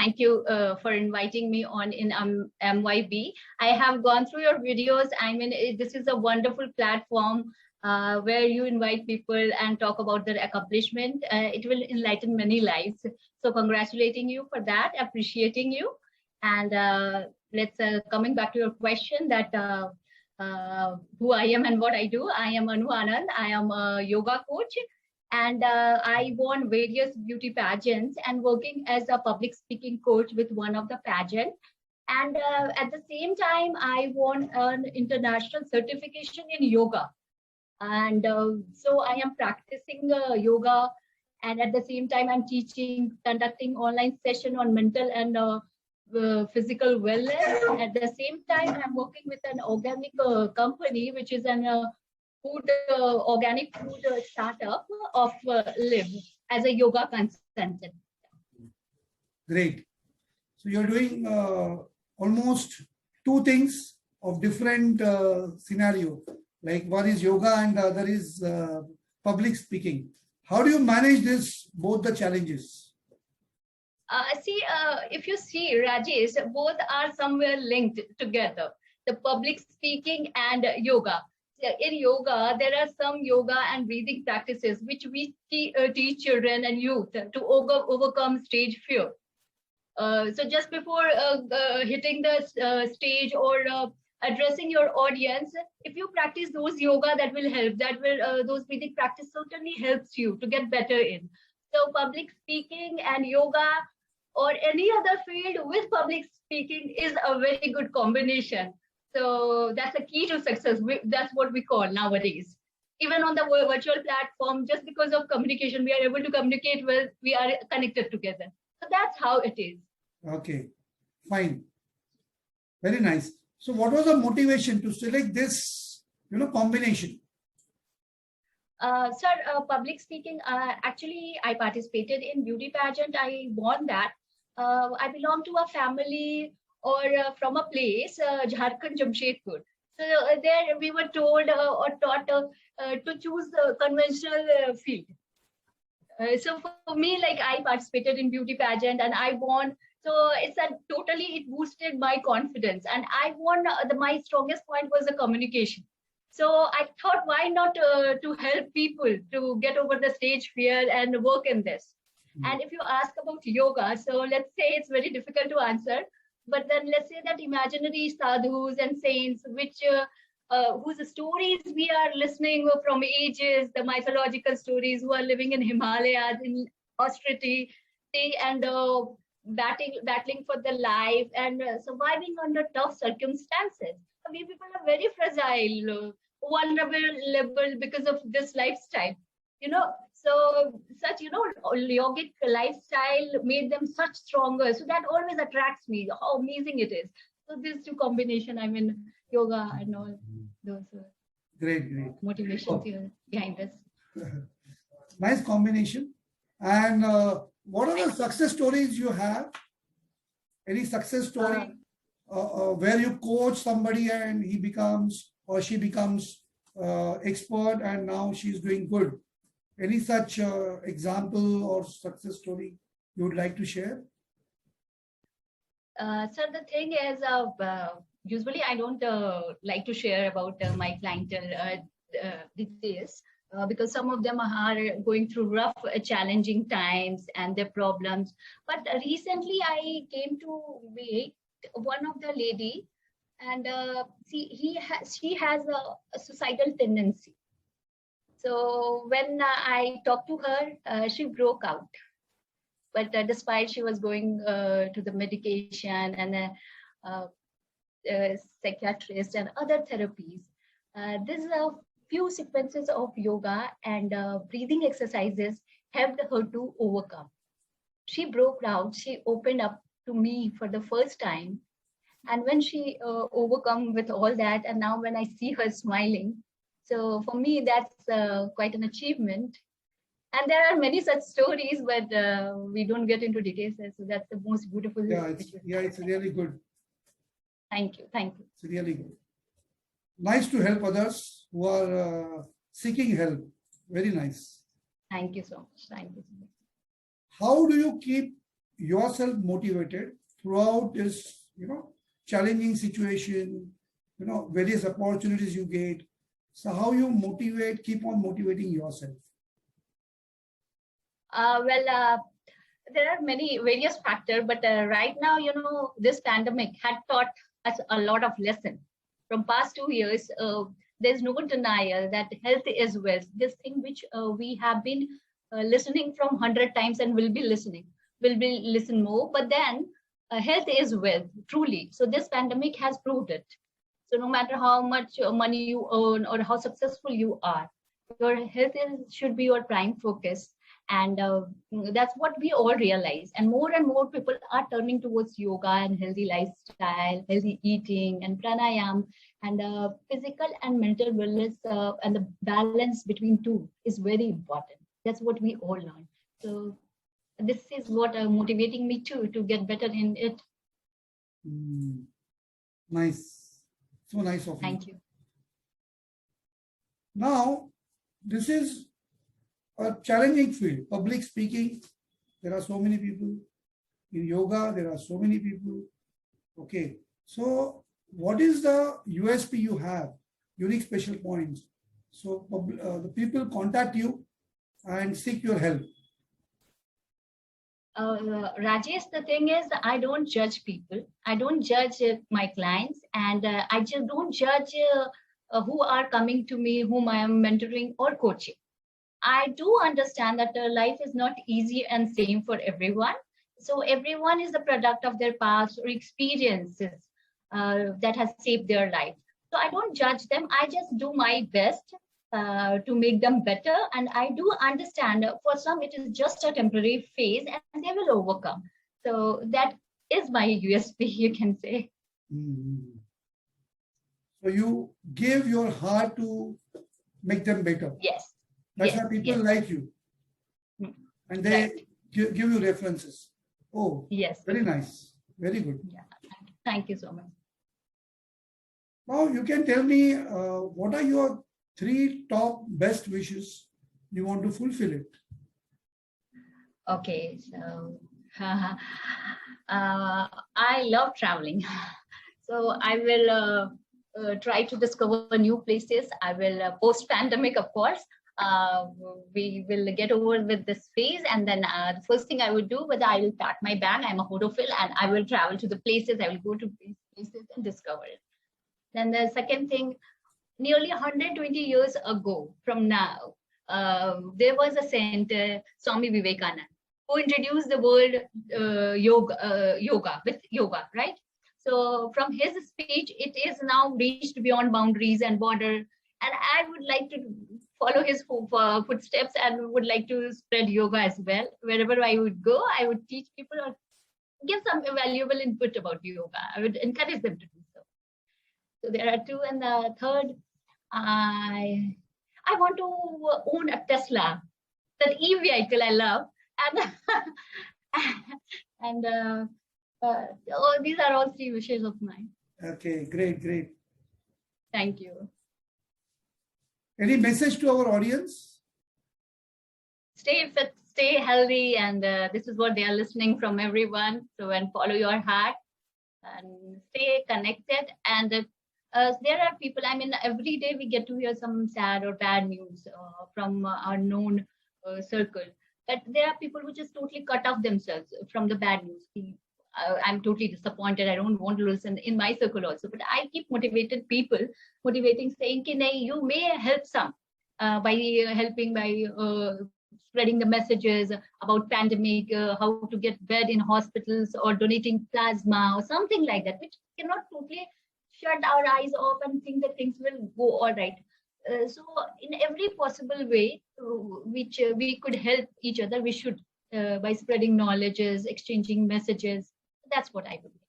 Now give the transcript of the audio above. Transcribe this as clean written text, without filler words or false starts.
thank you for inviting me on in MYB. I have gone through your videos. I mean, this is a wonderful platform where you invite people and talk about their accomplishment. It will enlighten many lives. So congratulating you for that, appreciating you. And let's coming back to your question that who I am and what I do. I am Anand. I am a yoga coach. And I won various beauty pageants and working as a public speaking coach with one of the pageant. And at the same time, I won an international certification in yoga. And so I am practicing yoga. And at the same time, I'm teaching, conducting online session on mental and physical wellness. At the same time, I'm working with an organic company, which is an organic food startup of Live as a yoga consultant. Great. So you're doing almost two things of different scenario. Like one is yoga and the other is public speaking. How do you manage this, both the challenges? If you see, Rajesh, both are somewhere linked together. The public speaking and yoga. In yoga, there are some yoga and breathing practices which we teach children and youth to overcome stage fear. So just before hitting the stage or addressing your audience, if you practice those yoga, that will help. Those breathing practice certainly helps you to get better in. So public speaking and yoga or any other field with public speaking is a very good combination. So that's a key to success. That's what we call nowadays. Even on the virtual platform, just because of communication, we are able to communicate well, we are connected together. So that's how it is. Okay, fine. Very nice. So what was the motivation to select this, combination? Sir, public speaking, actually, I participated in beauty pageant. I won that. I belong to a family or from a place, Jharkhand, Jamshedpur. So there we were told or taught to choose the conventional field. So for me, like I participated in beauty pageant and I won. So it boosted my confidence. And I won, my strongest point was the communication. So I thought, why not to help people to get over the stage fear and work in this? And if you ask about yoga, so let's say it's very difficult to answer. But then let's say that imaginary sadhus and saints, whose stories we are listening from ages, the mythological stories, who are living in Himalayas, in austerity, and battling for their life and surviving under tough circumstances. We people are very fragile, vulnerable because of this lifestyle. So such, yogic lifestyle made them such stronger. So that always attracts me, how amazing it is. So these two combination, I mean, yoga and all those great motivations here behind this. Nice combination. And what are the success stories you have? Any success story where you coach somebody and he becomes or she becomes expert and now she's doing good? Any such example or success story you would like to share? Sir, the thing is, usually I don't like to share about my clientele these days because some of them are going through rough, challenging times and their problems. But recently I came to meet one of the lady, and she has a suicidal tendency. So when I talked to her, she broke out. But despite she was going to the medication and psychiatrist and other therapies, there's a few sequences of yoga and breathing exercises helped her to overcome. She broke out. She opened up to me for the first time. And when she overcome with all that, and now when I see her smiling, so for me, that's quite an achievement. And there are many such stories, but we don't get into details. So that's the most beautiful. Yeah, it's really good. Thank you. It's really good. Nice to help others who are seeking help. Very nice. Thank you so much. How do you keep yourself motivated throughout this, challenging situation, various opportunities you get. So how you keep on motivating yourself? There are many various factors, but right now, this pandemic had taught us a lot of lessons. From past 2 years, there's no denial that health is wealth. This thing which we have been listening from 100 times and will be listen more. But then health is wealth, truly. So this pandemic has proved it. So no matter how much money you earn or how successful you are, your health should be your prime focus. And that's what we all realize. And more people are turning towards yoga and healthy lifestyle, healthy eating and pranayam, and physical and mental wellness, and the balance between two is very important. That's what we all learn. So this is what motivating me to get better in it. Nice. So nice of you. Thank you. Now, this is a challenging field. Public speaking, there are so many people. In yoga, there are so many people. Okay. So what is the USP you have? Unique special points. So the people contact you and seek your help. Rajesh, the thing is, I don't judge people. I don't judge my clients, and I just don't judge who are coming to me, whom I am mentoring or coaching. I do understand that life is not easy and same for everyone. So everyone is the product of their past or experiences that has shaped their life. So I don't judge them. I just do my best to make them better. And I do understand for some it is just a temporary phase and they will overcome. So that is my USP, you can say. So you give your heart to make them better. Yes. That's why people like you. And they give you references. Oh, yes. Very nice. Very good. Yeah. Thank you so much. Now you can tell me what are your 3 top best wishes you want to fulfill it? Okay, so I love traveling. So I will try to discover new places. I will post-pandemic, of course. We will get over with this phase, and then the first thing I would do was I will pack my bag. I'm a photophile, and I will travel to the places. I will go to these places and discover it. Then the second thing, nearly 120 years ago from now, there was a saint, Swami Vivekananda, who introduced the world yoga with yoga, right? So from his speech, it is now reached beyond boundaries and border. And I would like to follow his footsteps and would like to spread yoga as well. Wherever I would go, I would teach people or give some valuable input about yoga. I would encourage them to do so. So there are 2. And the third, I want to own a Tesla, that e-vehicle I love. And these are all 3 wishes of mine. Okay, great, great. Thank you. Any message to our audience? Stay fit, stay healthy, and this is what they are listening from everyone. So, and follow your heart and stay connected. And there are people, I mean, every day we get to hear some sad or bad news from our known circle. But there are people who just totally cut off themselves from the bad news. I'm totally disappointed. I don't want to listen in my circle also. But I keep motivating, saying, you may help some by helping, by spreading the messages about pandemic, how to get bed in hospitals, or donating plasma or something like that, which cannot totally shut our eyes off and think that things will go all right. So in every possible way which we could help each other, we should, by spreading knowledges, exchanging messages. That's what I would do.